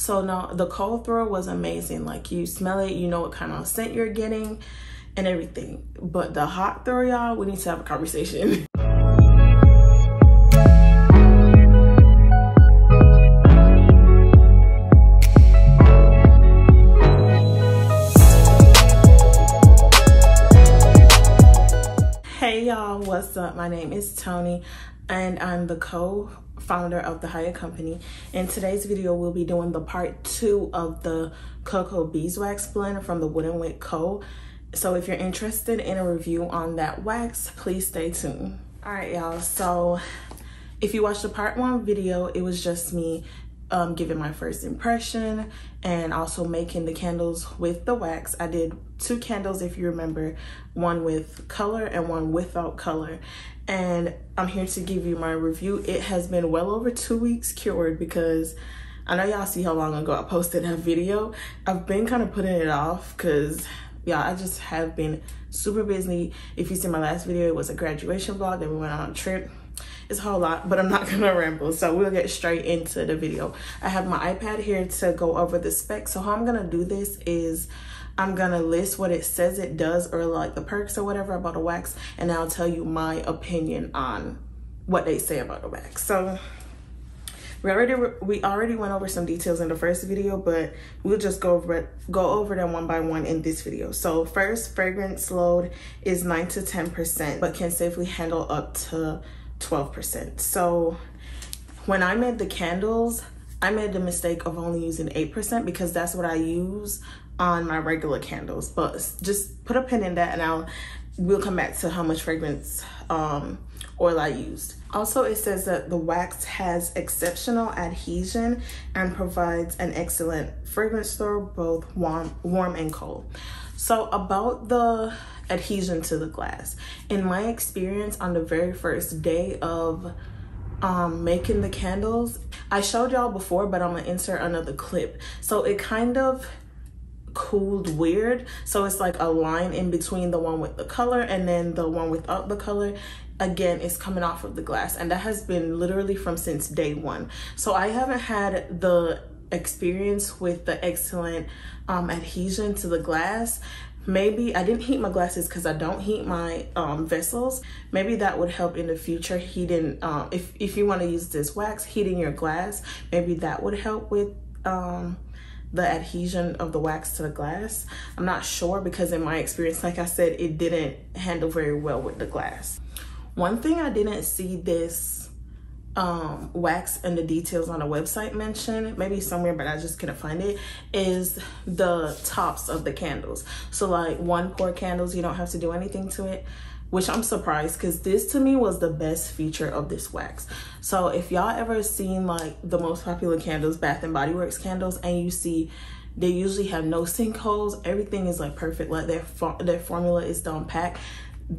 So no, the cold throw was amazing. Like, you smell it, you know what kind of scent you're getting and everything. But the hot throw, y'all, we need to have a conversation. Hey y'all, what's up? My name is Tony and I'm the co-founder of the Hire Company. In today's video, we'll be doing the part 2 of the Cocoa Beeswax blend from the Wooden Wick Co. So if you're interested in a review on that wax, please stay tuned. All right, y'all. So if you watched the part 1 video, it was just me giving my first impression and also making the candles with the wax. I did 2 candles, if you remember, one with color and one without color, and I'm here to give you my review. It has been well over 2 weeks cured because I know y'all see how long ago I posted that video. I've been kind of putting it off because I just have been super busy. If you see my last video, it was a graduation vlog and we went on a trip. It's a whole lot, but I'm not gonna ramble, so we'll get straight into the video. I have my iPad here to go over the specs. So how I'm gonna do this is I'm gonna list what it says it does, or like the perks or whatever about the wax, and I'll tell you my opinion on what they say about the wax. So we already went over some details in the first video, but we'll just go over them one by one in this video. So first, fragrance load is 9 to 10%, but can safely handle up to 12%. So when I made the candles, I made the mistake of only using 8% because that's what I use on my regular candles. But just put a pin in that and we'll come back to how much fragrance oil I used. Also, it says that the wax has exceptional adhesion and provides an excellent fragrance throw, both warm and cold. So about the adhesion to the glass, in my experience on the very first day of making the candles, I showed y'all before, but I'm gonna insert another clip. So it kind of cooled weird. So it's like a line in between the one with the color and then the one without the color. Again, it's coming off of the glass, and that has been literally from since day 1. So I haven't had the experience with the excellent adhesion to the glass. Maybe I didn't heat my glasses because I don't heat my vessels. Maybe that would help in the future, heating if you want to use this wax, heating your glass, maybe that would help with the adhesion of the wax to the glass. I'm not sure because in my experience, like I said, it didn't handle very well with the glass. One thing I didn't see this wax and the details on the website mentioned, maybe somewhere, but I just couldn't find it, is the tops of the candles. So like 1 pour candles, you don't have to do anything to it, which I'm surprised because this to me was the best feature of this wax. So if y'all ever seen like the most popular candles, Bath and Body Works candles, and you see they usually have no sinkholes, everything is like perfect, like their formula is down packed.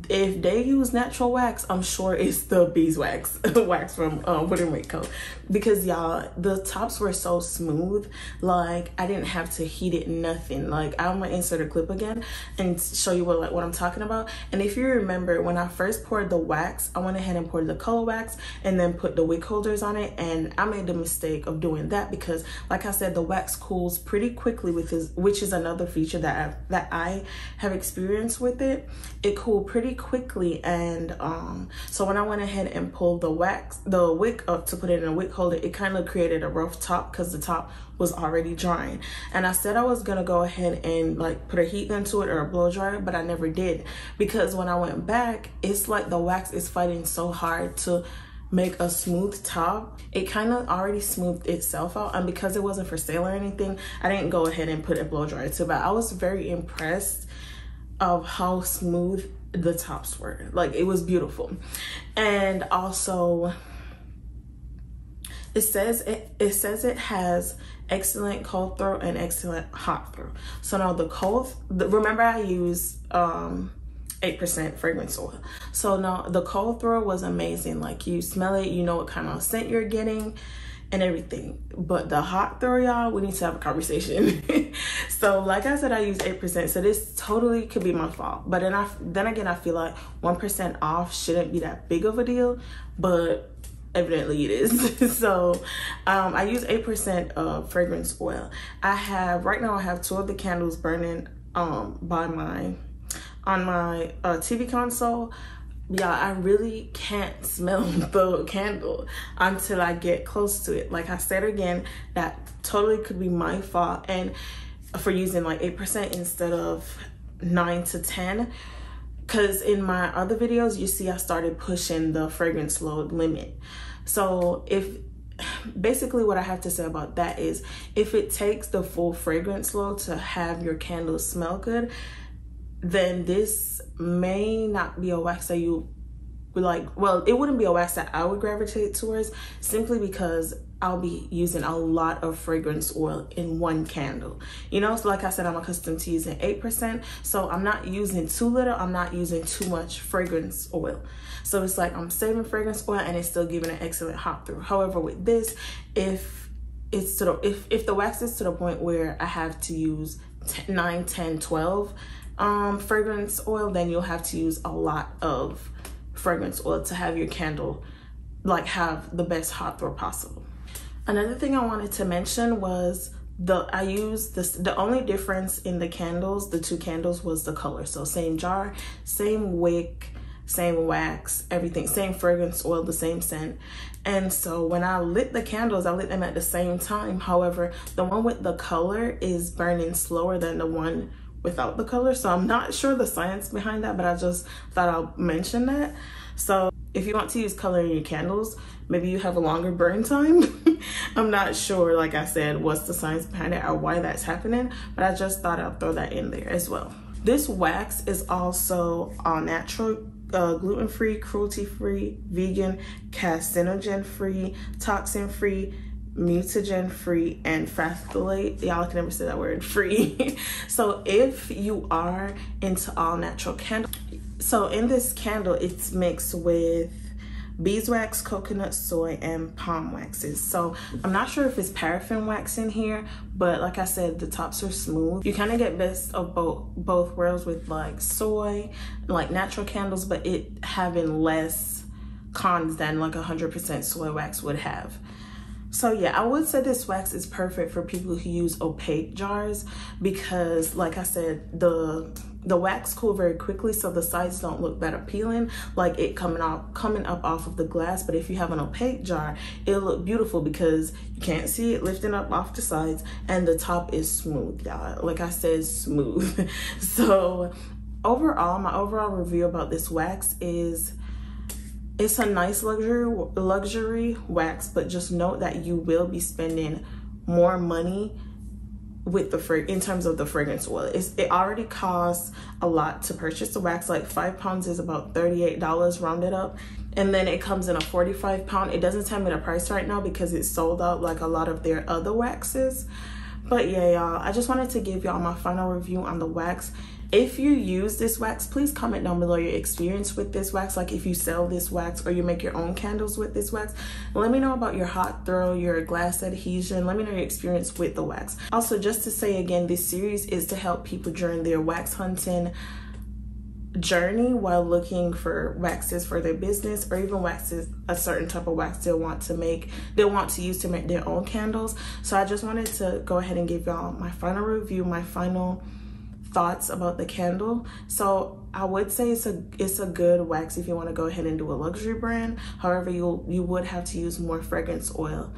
If they use natural wax, I'm sure it's the beeswax wax from Wooden Wick Co. Because y'all, the tops were so smooth, like I didn't have to heat it, nothing. Like I'm gonna insert a clip again and show you what I'm talking about. And if you remember, when I first poured the wax, I went ahead and poured the color wax and then put the wick holders on it, and I made the mistake of doing that because, like I said, the wax cools pretty quickly with this, which is another feature that I have experienced with it. It cooled pretty quickly, and so when I went ahead and pulled the wick up to put it in a wick holder, it kind of created a rough top because the top was already drying. And I said I was gonna go ahead and like put a heat gun to it or a blow dryer, but I never did because when I went back, it's like the wax is fighting so hard to make a smooth top. It kind of already smoothed itself out, and because it wasn't for sale or anything, I didn't go ahead and put a blow dryer to it, but I was very impressed of how smooth the tops were. Like it was beautiful. And also it says it has excellent cold throw and excellent hot throw. So now remember I use 8% fragrance oil. So now the cold throw was amazing. Like you smell it, you know what kind of scent you're getting and everything. But the hot throw, y'all, we need to have a conversation. So like I said, I use 8%, so this totally could be my fault. But then again, I feel like 1% off shouldn't be that big of a deal, but evidently it is. So I use 8% of fragrance oil. Right now I have 2 of the candles burning on my TV console. Yeah, I really can't smell the candle until I get close to it. Like I said again, that totally could be my fault, and for using like 8% instead of 9 to 10. Because in my other videos, you see I started pushing the fragrance load limit. So basically what I have to say about that is, if it takes the full fragrance load to have your candles smell good, then this may not be a wax that you would like. Well, it wouldn't be a wax that I would gravitate towards, simply because I'll be using a lot of fragrance oil in one candle. You know, so like I said, I'm accustomed to using 8%. So I'm not using too little, I'm not using too much fragrance oil. So it's like I'm saving fragrance oil and it's still giving an excellent hop through. However, with this, if the wax is to the point where I have to use 9, 10, 12 fragrance oil, then you'll have to use a lot of fragrance oil to have your candle like have the best hot throw possible. Another thing I wanted to mention was the only difference in the candles, the 2 candles, was the color. So same jar, same wick, same wax, everything, same fragrance oil, the same scent. And so when I lit the candles, I lit them at the same time. However, the one with the color is burning slower than the one without the color. So I'm not sure the science behind that, but I just thought I'll mention that. So if you want to use color in your candles, maybe you have a longer burn time. I'm not sure, like I said, what's the science behind it or why that's happening, but I just thought I'd throw that in there as well. This wax is also all natural, gluten-free, cruelty-free, vegan, carcinogen-free, toxin-free, mutagen-free, and phthalate. Y'all can never say that word, free. So if you are into all natural candles, so in this candle, it's mixed with beeswax, coconut, soy, and palm waxes. So I'm not sure if it's paraffin wax in here, but like I said, the tops are smooth. You kind of get best of both worlds with like soy, like natural candles, but it having less cons than like 100% soy wax would have. So yeah, I would say this wax is perfect for people who use opaque jars, because like I said, the wax cool very quickly, so the sides don't look that appealing, like it coming up off of the glass. But if you have an opaque jar, it'll look beautiful because you can't see it lifting up off the sides, and the top is smooth, y'all. Like I said, smooth. So overall, my overall review about this wax is, it's a nice luxury wax, but just note that you will be spending more money with in terms of the fragrance oil. It already costs a lot to purchase the wax. Like 5 pounds is about $38 rounded up, and then it comes in a 45 pound. It doesn't tell me the price right now because it's sold out like a lot of their other waxes. But yeah, y'all, I just wanted to give y'all my final review on the wax. If you use this wax, please comment down below your experience with this wax. Like if you sell this wax or you make your own candles with this wax, let me know about your hot throw, your glass adhesion. Let me know your experience with the wax. Also, just to say again, this series is to help people during their wax hunting journey while looking for waxes for their business, or even waxes, a certain type of wax they'll want to use to make their own candles. So I just wanted to go ahead and give y'all my final review, my final thoughts about the candle. So I would say it's a good wax if you want to go ahead and do a luxury brand. However, you would have to use more fragrance oil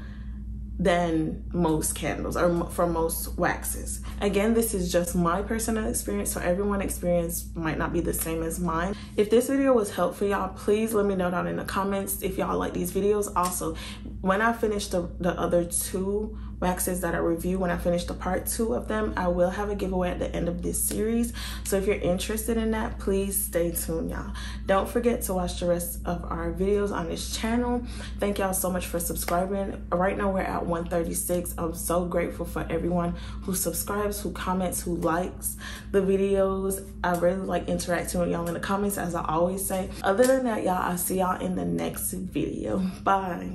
than most candles or for most waxes. Again, this is just my personal experience, so everyone's experience might not be the same as mine. If this video was helpful, y'all, please let me know down in the comments if y'all like these videos. Also, when I finish the other 2 waxes that I review, when I finish the part 2 of them, I will have a giveaway at the end of this series. So if you're interested in that, please stay tuned, y'all. Don't forget to watch the rest of our videos on this channel. Thank y'all so much for subscribing. Right now we're at 136. I'm so grateful for everyone who subscribes, who comments, who likes the videos. I really like interacting with y'all in the comments, as I always say. Other than that, y'all, I'll see y'all in the next video. Bye.